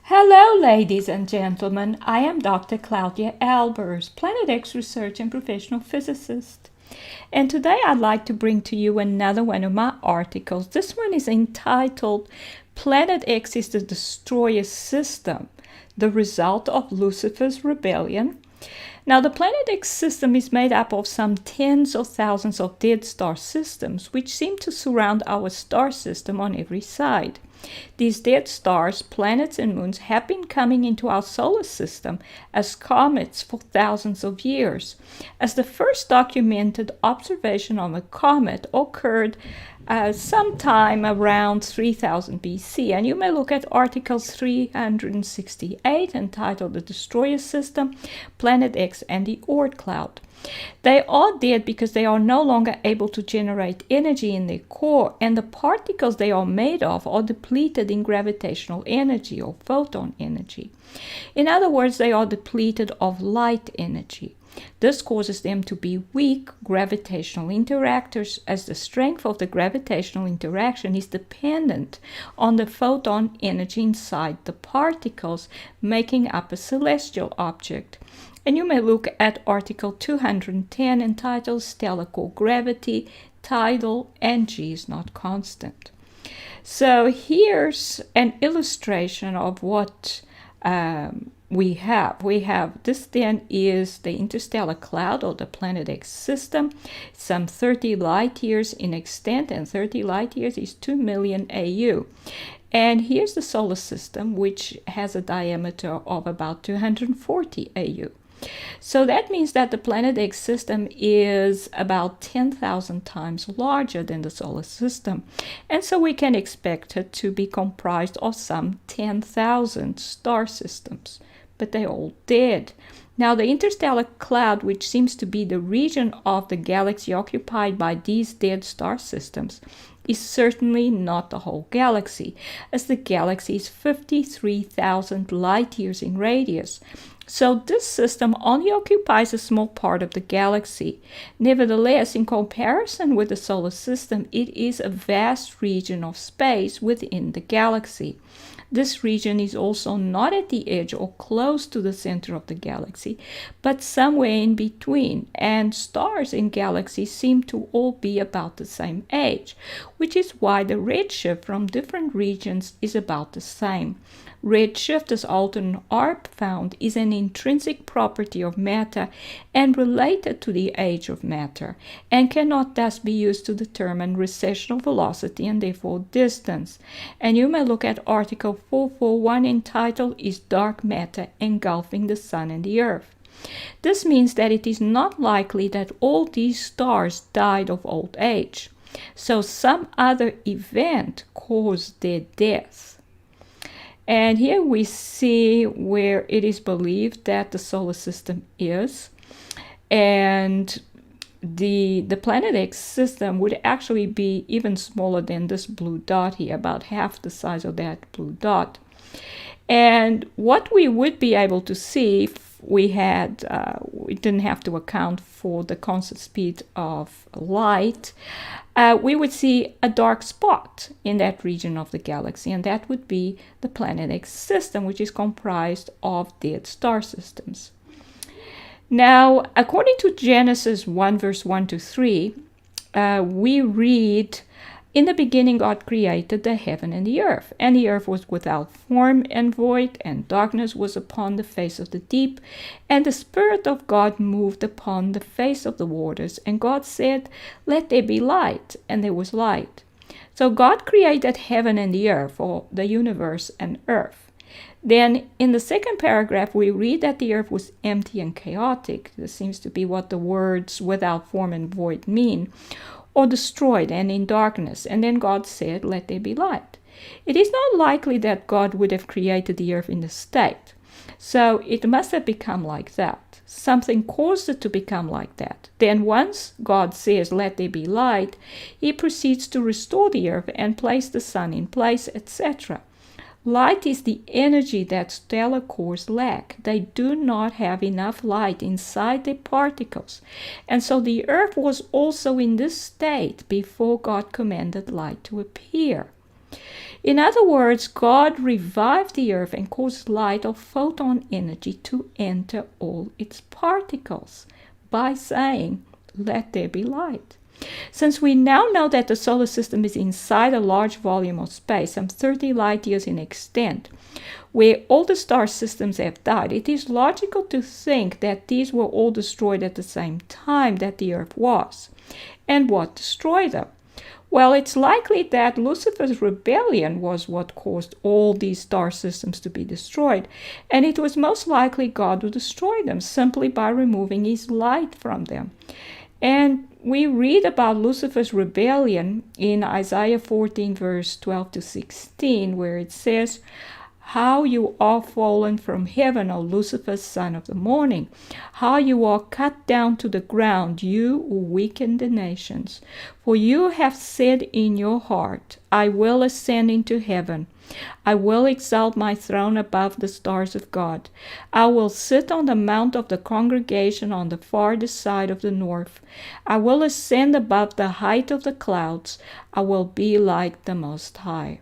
Hello, ladies and gentlemen. I am Dr. Claudia Albers, Planet X research and professional physicist. And today I'd like to bring to you another one of my articles. This one is entitled Planet X is the Destroyer System, the result of Lucifer's rebellion. Now, the Planet X system is made up of some tens of thousands of dead star systems, which seem to surround our star system on every side. These dead stars, planets, and moons have been coming into our solar system as comets for thousands of years, as the first documented observation of a comet occurred sometime around 3000 BC. And you may look at Article 368 entitled The Destroyer System, Planet X, and the Oort Cloud. They are dead because they are no longer able to generate energy in their core, and the particles they are made of are depleted in gravitational energy or photon energy. In other words, they are depleted of light energy. This causes them to be weak gravitational interactors, as the strength of the gravitational interaction is dependent on the photon energy inside the particles making up a celestial object. And you may look at Article 210 entitled Stellar Core Gravity, Tidal, and G is not constant. So here's an illustration of what we have. This then is the interstellar cloud or the Planet X system, some 30 light years in extent, and 30 light years is 2 million AU. And here's the solar system, which has a diameter of about 240 AU. So that means that the Planet X system is about 10,000 times larger than the solar system. And so we can expect it to be comprised of some 10,000 star systems. But they're all dead. Now, the interstellar cloud, which seems to be the region of the galaxy occupied by these dead star systems, is certainly not the whole galaxy, as the galaxy is 53,000 light years in radius. So this system only occupies a small part of the galaxy. Nevertheless, in comparison with the solar system, it is a vast region of space within the galaxy. This region is also not at the edge or close to the center of the galaxy, but somewhere in between, and stars in galaxies seem to all be about the same age, which is why the redshift from different regions is about the same. Redshift, as Alton Arp found, is an intrinsic property of matter and related to the age of matter, and cannot thus be used to determine recessional velocity and therefore distance. And you may look at Article 441 entitled Is Dark Matter Engulfing the Sun and the Earth? This means that it is not likely that all these stars died of old age, so some other event caused their death. And here we see where it is believed that the solar system is. And the Planet X system would actually be even smaller than this blue dot here, about half the size of that blue dot. And what we would be able to see if we didn't have to account for the constant speed of light, we would see a dark spot in that region of the galaxy, and that would be the Planet X system, which is comprised of dead star systems. Now, according to Genesis 1, verse 1 to 3, we read, In the beginning God created the heaven and the earth was without form and void, and darkness was upon the face of the deep, and the Spirit of God moved upon the face of the waters. And God said, Let there be light, and there was light. So God created heaven and the earth, or the universe and earth. Then in the second paragraph, we read that the earth was empty and chaotic. This seems to be what the words without form and void mean, or destroyed and in darkness. And then God said, Let there be light. It is not likely that God would have created the earth in this state. So it must have become like that. Something caused it to become like that. Then once God says, Let there be light, he proceeds to restore the earth and place the sun in place, etc. Light is the energy that stellar cores lack. They do not have enough light inside their particles. And so the earth was also in this state before God commanded light to appear. In other words, God revived the earth and caused light or photon energy to enter all its particles by saying, "Let there be light." Since we now know that the solar system is inside a large volume of space, some 30 light years in extent, where all the star systems have died, it is logical to think that these were all destroyed at the same time that the Earth was. And what destroyed them? Well, it's likely that Lucifer's rebellion was what caused all these star systems to be destroyed, and it was most likely God who destroyed them simply by removing his light from them. And we read about Lucifer's rebellion in Isaiah 14, verse 12 to 16, where it says, "How you are fallen from heaven, O Lucifer, son of the morning! How you are cut down to the ground, you who weaken the nations! For you have said in your heart, I will ascend into heaven. I will exalt my throne above the stars of God. I will sit on the mount of the congregation on the farthest side of the north. I will ascend above the height of the clouds. I will be like the Most High."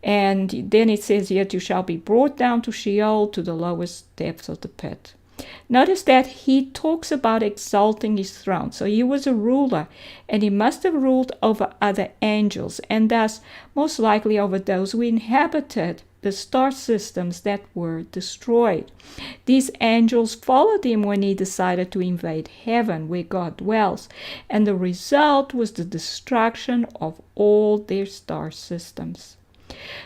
And then it says, "Yet you shall be brought down to Sheol, to the lowest depths of the pit." Notice that he talks about exalting his throne. So he was a ruler, and he must have ruled over other angels, and thus most likely over those who inhabited the star systems that were destroyed. These angels followed him when he decided to invade heaven, where God dwells, and the result was the destruction of all their star systems.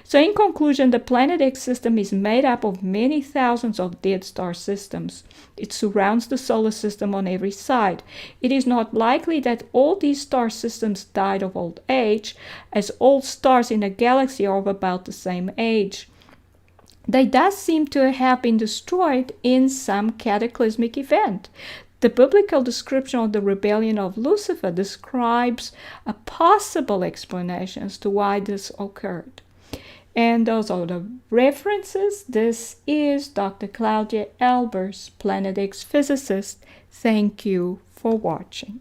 So in conclusion, the Planet X system is made up of many thousands of dead star systems. It surrounds the solar system on every side. It is not likely that all these star systems died of old age, as all stars in a galaxy are of about the same age. They thus seem to have been destroyed in some cataclysmic event. The biblical description of the rebellion of Lucifer describes a possible explanation as to why this occurred. And those are the references. This is Dr. Claudia Albers, Planet X physicist. Thank you for watching.